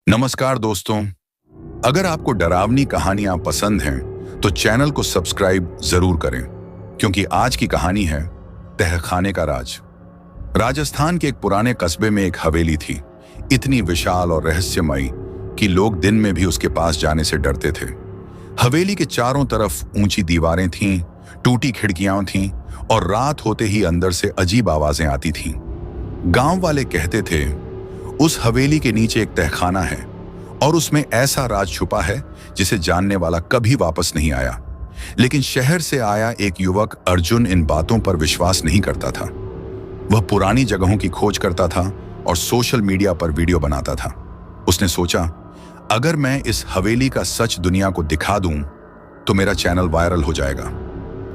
नमस्कार दोस्तों। अगर आपको डरावनी कहानियां पसंद हैं तो चैनल को सब्सक्राइब जरूर करें, क्योंकि आज की कहानी है तहखाने का राज। राजस्थान के एक पुराने कस्बे में एक हवेली थी, इतनी विशाल और रहस्यमयी कि लोग दिन में भी उसके पास जाने से डरते थे। हवेली के चारों तरफ ऊंची दीवारें थीं, टूटी खिड़कियां थीं और रात होते ही अंदर से अजीब आवाजें आती थीं। गांव वाले कहते थे, उस हवेली के नीचे एक तहखाना है और उसमें ऐसा राज छुपा है जिसे जानने वाला कभी वापस नहीं आया। लेकिन शहर से आया एक युवक अर्जुन इन बातों पर विश्वास नहीं करता था। वह पुरानी जगहों की खोज करता था और सोशल मीडिया पर वीडियो बनाता था। उसने सोचा, अगर मैं इस हवेली का सच दुनिया को दिखा दूं तो मेरा चैनल वायरल हो जाएगा।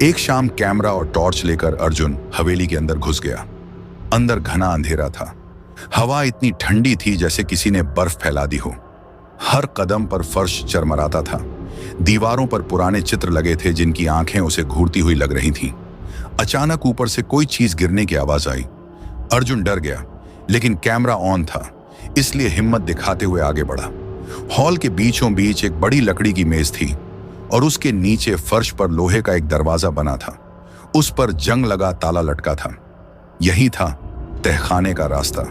एक शाम कैमरा और टॉर्च लेकर अर्जुन हवेली के अंदर घुस गया। अंदर घना अंधेरा था। हवा इतनी ठंडी थी जैसे किसी ने बर्फ फैला दी हो। हर कदम पर फर्श चरमराता था। दीवारों पर पुराने चित्र लगे थे जिनकी आंखें उसे घूरती हुई लग रही थीं। अचानक ऊपर से कोई चीज गिरने की आवाज आई। अर्जुन डर गया, लेकिन कैमरा ऑन था, इसलिए हिम्मत दिखाते हुए आगे बढ़ा। हॉल के बीचों बीच एक बड़ी लकड़ी की मेज थी और उसके नीचे फर्श पर लोहे का एक दरवाजा बना था। उस पर जंग लगा ताला लटका था। यही था तहखाने का रास्ता।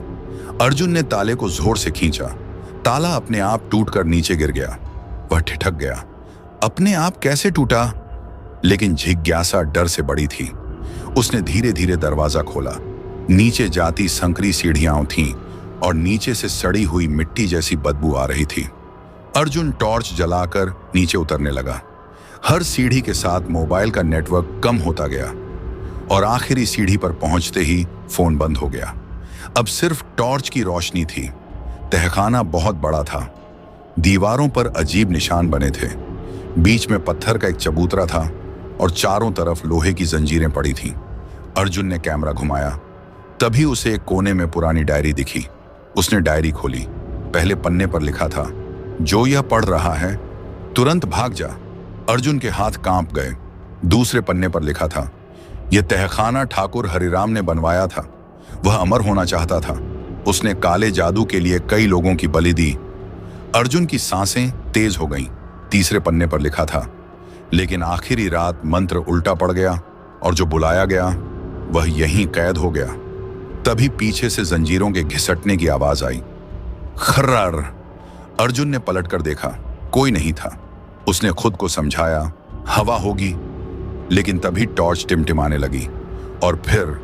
अर्जुन ने ताले को जोर से खींचा। ताला अपने आप टूटकर नीचे गिर गया। वह ठिठक गया, अपने आप कैसे टूटा? लेकिन जिज्ञासा डर से बड़ी थी। उसने धीरे धीरे दरवाजा खोला। नीचे जाती संकरी सीढ़ियां थीं और नीचे से सड़ी हुई मिट्टी जैसी बदबू आ रही थी। अर्जुन टॉर्च जलाकर नीचे उतरने लगा। हर सीढ़ी के साथ मोबाइल का नेटवर्क कम होता गया और आखिरी सीढ़ी पर पहुंचते ही फोन बंद हो गया। अब सिर्फ टॉर्च की रोशनी थी। तहखाना बहुत बड़ा था। दीवारों पर अजीब निशान बने थे। बीच में पत्थर का एक चबूतरा था और चारों तरफ लोहे की जंजीरें पड़ी थीं। अर्जुन ने कैमरा घुमाया। तभी उसे एक कोने में पुरानी डायरी दिखी। उसने डायरी खोली। पहले पन्ने पर लिखा था, जो यह पढ़ रहा है तुरंत भाग जा। अर्जुन के हाथ कांप गए। दूसरे पन्ने पर लिखा था, यह तहखाना ठाकुर हरिराम ने बनवाया था। वह अमर होना चाहता था। उसने काले जादू के लिए कई लोगों की बलि दी। अर्जुन की सांसें तेज हो गईं। तीसरे पन्ने पर लिखा था, लेकिन आखिरी रात मंत्र उल्टा पड़ गया और जो बुलाया गया वह यहीं कैद हो गया। तभी पीछे से जंजीरों के घिसटने की आवाज आई। खर्रार। अर्जुन ने पलटकर देखा, कोई नहीं था। उसने खुद को समझाया, हवा होगी। लेकिन तभी टॉर्च टिमटिमाने लगी और फिर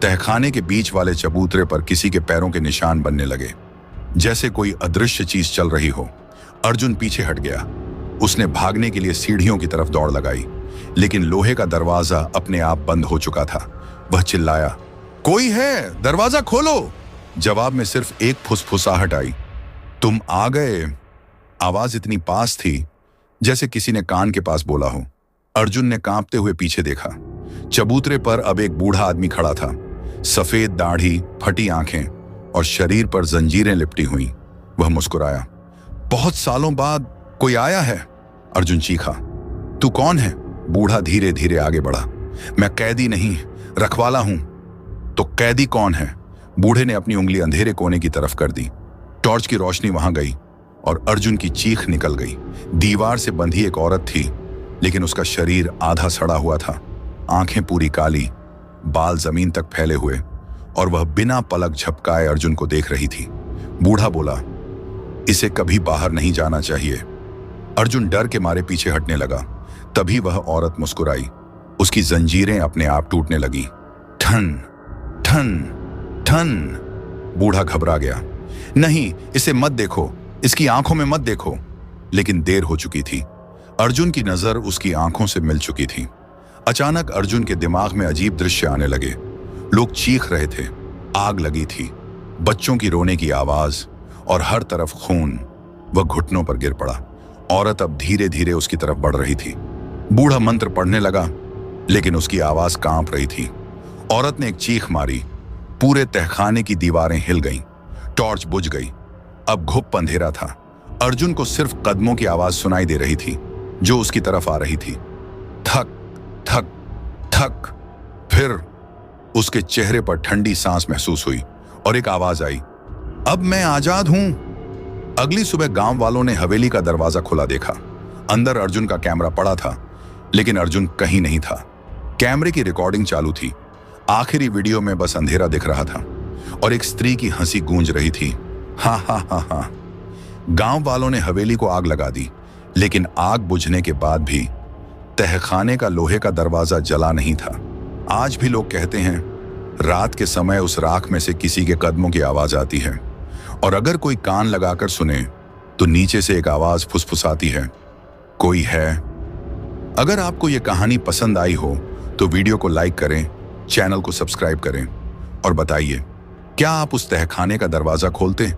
तहखाने के बीच वाले चबूतरे पर किसी के पैरों के निशान बनने लगे, जैसे कोई अदृश्य चीज चल रही हो। अर्जुन पीछे हट गया। उसने भागने के लिए सीढ़ियों की तरफ दौड़ लगाई, लेकिन लोहे का दरवाजा अपने आप बंद हो चुका था। वह चिल्लाया, कोई है, दरवाजा खोलो। जवाब में सिर्फ एक फुसफुसाहट आई, तुम आ गए। आवाज इतनी पास थी जैसे किसी ने कान के पास बोला हो। अर्जुन ने कांपते हुए पीछे देखा। चबूतरे पर अब एक बूढ़ा आदमी खड़ा था। सफेद दाढ़ी, फटी आंखें और शरीर पर जंजीरें लिपटी हुई। वह मुस्कुराया, बहुत सालों बाद कोई आया है। अर्जुन चीखा, तू कौन है? बूढ़ा धीरे धीरे आगे बढ़ा, मैं कैदी नहीं, रखवाला हूं। तो कैदी कौन है? बूढ़े ने अपनी उंगली अंधेरे कोने की तरफ कर दी। टॉर्च की रोशनी वहां गई और अर्जुन की चीख निकल गई। दीवार से बंधी एक औरत थी, लेकिन उसका शरीर आधा सड़ा हुआ था। आंखें पूरी काली, बाल जमीन तक फैले हुए, और वह बिना पलक झपकाए अर्जुन को देख रही थी। बूढ़ा बोला, इसे कभी बाहर नहीं जाना चाहिए। अर्जुन डर के मारे पीछे हटने लगा। तभी वह औरत मुस्कुराई। उसकी जंजीरें अपने आप टूटने लगी। ठन ठन ठन। बूढ़ा घबरा गया, नहीं, इसे मत देखो, इसकी आंखों में मत देखो। लेकिन देर हो चुकी थी। अर्जुन की नजर उसकी आंखों से मिल चुकी थी। अचानक अर्जुन के दिमाग में अजीब दृश्य आने लगे। लोग चीख रहे थे, आग लगी थी, बच्चों की रोने की आवाज और हर तरफ खून। वह घुटनों पर गिर पड़ा। औरत अब धीरे धीरे उसकी तरफ बढ़ रही थी। बूढ़ा मंत्र पढ़ने लगा, लेकिन उसकी आवाज कांप रही थी। औरत ने एक चीख मारी। पूरे तहखाने की दीवारें हिल गईं। टॉर्च बुझ गई। अब घुप अंधेरा था। अर्जुन को सिर्फ कदमों की आवाज सुनाई दे रही थी जो उसकी तरफ आ रही थी। थक थक थक। फिर उसके चेहरे पर ठंडी सांस महसूस हुई और एक आवाज आई, अब मैं आजाद हूं। अगली सुबह गांव वालों ने हवेली का दरवाजा खुला देखा। अंदर अर्जुन का कैमरा पड़ा था, लेकिन अर्जुन कहीं नहीं था। कैमरे की रिकॉर्डिंग चालू थी। आखिरी वीडियो में बस अंधेरा दिख रहा था और एक स्त्री की हंसी गूंज रही थी। हा हा हा हा। गांव वालों ने हवेली को आग लगा दी, लेकिन आग बुझने के बाद भी तहखाने का लोहे का दरवाजा जला नहीं था। आज भी लोग कहते हैं रात के समय उस राख में से किसी के कदमों की आवाज आती है, और अगर कोई कान लगाकर सुने तो नीचे से एक आवाज फुसफुसाती है, कोई है। अगर आपको यह कहानी पसंद आई हो तो वीडियो को लाइक करें, चैनल को सब्सक्राइब करें और बताइए, क्या आप उस तहखाने का दरवाजा खोलते?